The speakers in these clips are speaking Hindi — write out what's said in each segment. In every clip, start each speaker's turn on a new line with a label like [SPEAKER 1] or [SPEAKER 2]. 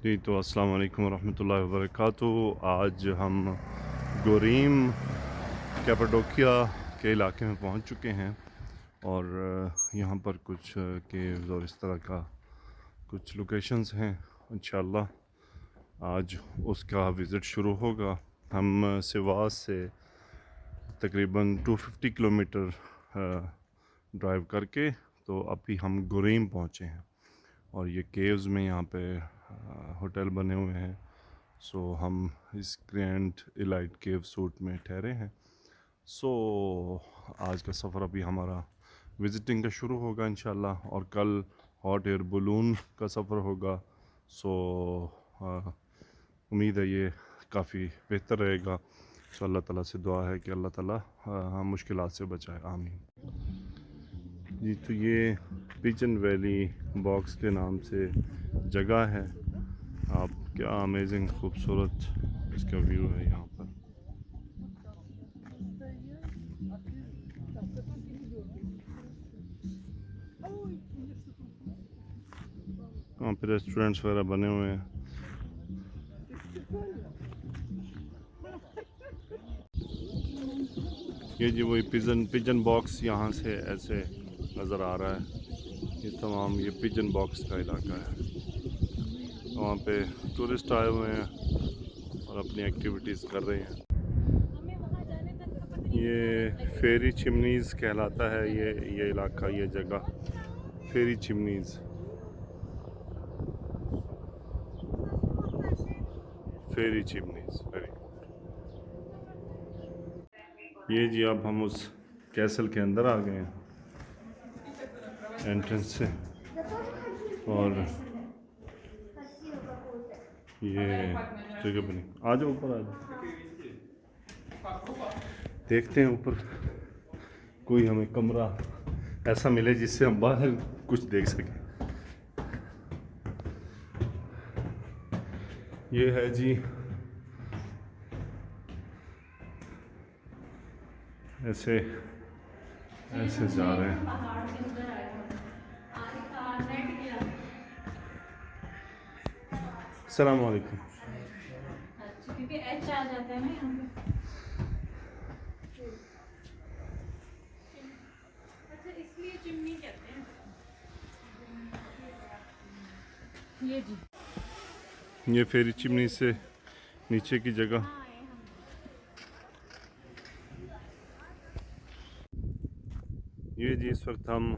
[SPEAKER 1] जी तो अस्सलाम वालेकुम रहमतुल्लाहि व बरकातुहू। आज हम गोरीम कैपाडोकिया के इलाके में पहुंच चुके हैं और यहाँ पर कुछ केव्स और इस तरह का कुछ लोकेशंस हैं। इंशाल्लाह आज उसका विज़िट शुरू होगा। हम सिवास से तकरीबन 250 किलोमीटर ड्राइव करके तो अभी हम गोरीम पहुँचे हैं और ये केव्स में यहाँ पे होटल बने हुए हैं। सो हम इस ग्रैंड इलाइट केव सूट में ठहरे हैं। सो आज का सफ़र अभी हमारा विज़िटिंग का शुरू होगा इंशाल्लाह और कल हॉट एयर बलून का सफ़र होगा। सो उम्मीद है ये काफ़ी बेहतर रहेगा। सो अल्लाह ताला से दुआ है कि अल्लाह ताला हम मुश्किलात से बचाए, आमीन। जी तो ये पिजन वैली बॉक्स के नाम से जगह है। आप क्या अमेजिंग खूबसूरत इसका व्यू है यहाँ पर। वहाँ पे रेस्टोरेंट्स वगैरह बने हुए हैं। ये जी वही पिजन बॉक्स यहाँ से ऐसे नज़र आ रहा है। ये तमाम ये पिजन बॉक्स का इलाका है। वहाँ पे टूरिस्ट आए हुए हैं और अपनी एक्टिविटीज़ कर रहे हैं। ये फेरी चिमनीज़ कहलाता है ये इलाका, ये जगह फेरी चिमनीज़। फेरी चिमनीज़ ये जी अब हम उस कैसल के अंदर आ गए हैं एंट्रेंस से और ये जगह बनी। आ जाओ ऊपर, आ जाओ, देखते हैं ऊपर कोई हमें कमरा ऐसा मिले जिससे हम बाहर कुछ देख सकें। ये है जी ऐसे ऐसे जा रहे हैं। अस्सलाम वालेकुम। क्योंकि एच आ जाता है ना यहाँ पे। अच्छा इसलिए चिमनी कहते हैं। ये जी ये फेरी चिमनी से नीचे की जगह। ये जी इस वक्त हम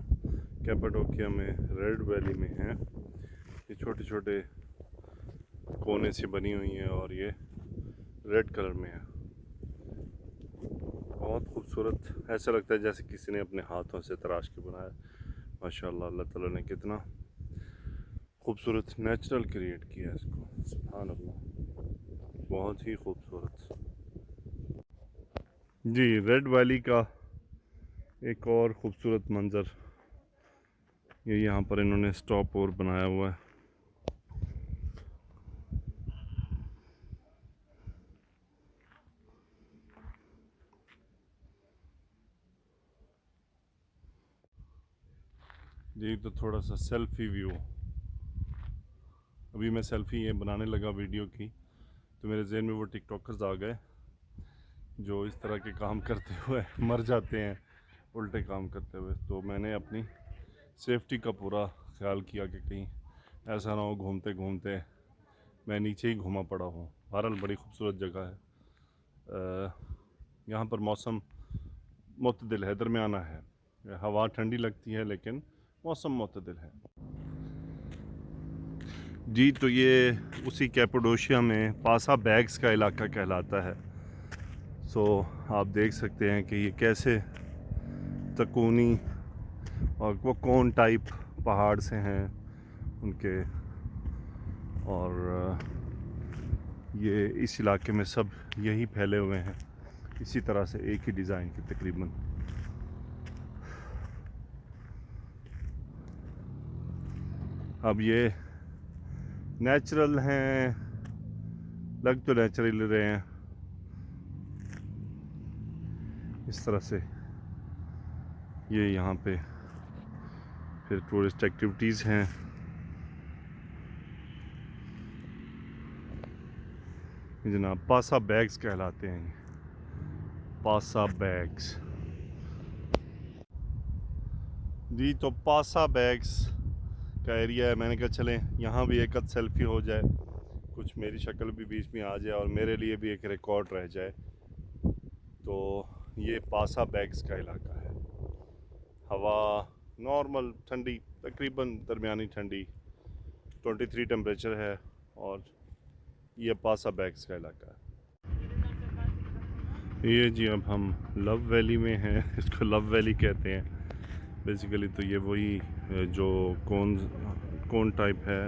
[SPEAKER 1] कैपाडोकिया में रेड वैली में हैं। ये छोटे छोटे कोने से बनी हुई हैं और ये रेड कलर में है। बहुत खूबसूरत, ऐसा लगता है जैसे किसी ने अपने हाथों से तराश के बनाया। माशाल्लाह, अल्लाह ताला ने कितना खूबसूरत नेचुरल क्रिएट किया है इसको। सुभान अल्लाह, बहुत ही खूबसूरत। जी रेड वैली का एक और ख़ूबसूरत मंज़र ये यहाँ पर इन्होंने स्टॉप और बनाया हुआ है। जी तो थोड़ा सा सेल्फी व्यू। अभी मैं सेल्फी ये बनाने लगा वीडियो की तो मेरे जहन में वो टिकटॉकर्स आ गए जो इस तरह के काम करते हुए मर जाते हैं, उल्टे काम करते हुए। तो मैंने अपनी सेफ्टी का पूरा ख्याल किया कि कहीं ऐसा ना हो घूमते घूमते मैं नीचे ही घूमा पड़ा हूँ। बहरहाल बड़ी खूबसूरत जगह है। यहाँ पर मौसम मुतदिल है, दरमियाना है। हवा ठंडी लगती है लेकिन मौसम मुतदिल है। जी तो ये उसी कैपाडोशिया में पासा बैग्स का इलाका कहलाता है। सो आप देख सकते हैं कि ये कैसे तकूनी और वो कौन टाइप पहाड़ से हैं उनके, और ये इस इलाके में सब यही फैले हुए हैं इसी तरह से एक ही डिज़ाइन के तकरीबन। अब ये नेचुरल हैं, लग तो नेचुरल रहे हैं इस तरह से। ये यहाँ पे फिर टूरिस्ट एक्टिविटीज़ हैं। जनाब पासा बैग्स कहलाते हैं, पासा बैग्स जी। तो पासा बैग्स का एरिया है। मैंने कहा चलें यहाँ भी एक सेल्फी हो जाए, कुछ मेरी शक्ल भी बीच में आ जाए और मेरे लिए भी एक रिकॉर्ड रह जाए। तो ये पासा बैग्स का इलाका है। हवा नॉर्मल ठंडी, तकरीबन दरमियानी ठंडी, 23 टेम्परेचर है। और ये पासा बैग्स का इलाका है। ये जी अब हम लव वैली में हैं। इसको लव वैली कहते हैं बेसिकली। तो ये वही जो कोन टाइप है।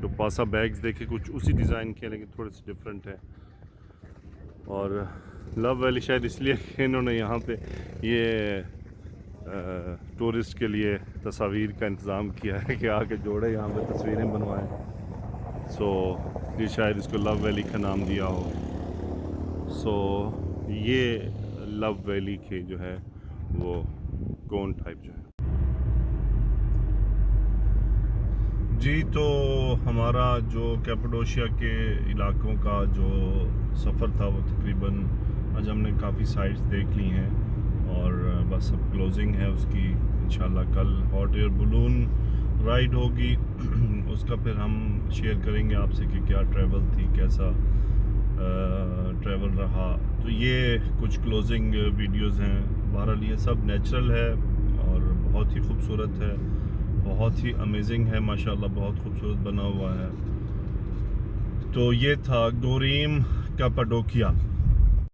[SPEAKER 1] तो पासा बैग्स देखे कुछ उसी डिज़ाइन के, लेकिन थोड़े से डिफरेंट है। और लव वैली शायद इसलिए कि इन्होंने यहाँ पे ये टूरिस्ट के लिए तस्वीर का इंतज़ाम किया है कि आके जोड़े यहाँ पे तस्वीरें बनवाएं। सो ये शायद इसको लव वैली का नाम दिया हो। सो ये लव वैली के जो है वो कोन टाइप जो है जी। तो हमारा जो कैपाडोशिया के इलाकों का जो सफ़र था वो तकरीबन आज हमने काफ़ी साइट्स देख ली हैं और बस अब क्लोजिंग है उसकी। इंशाल्लाह कल हॉट एयर बलून राइड होगी उसका फिर हम शेयर करेंगे आपसे कि क्या ट्रैवल थी, कैसा ट्रैवल रहा। तो ये कुछ क्लोजिंग वीडियोस हैं। बहरहाल ये सब नेचुरल है और बहुत ही खूबसूरत है, बहुत ही अमेजिंग है माशाल्लाह, बहुत खूबसूरत बना हुआ है। तो ये था गोरीम कैपाडोकिया।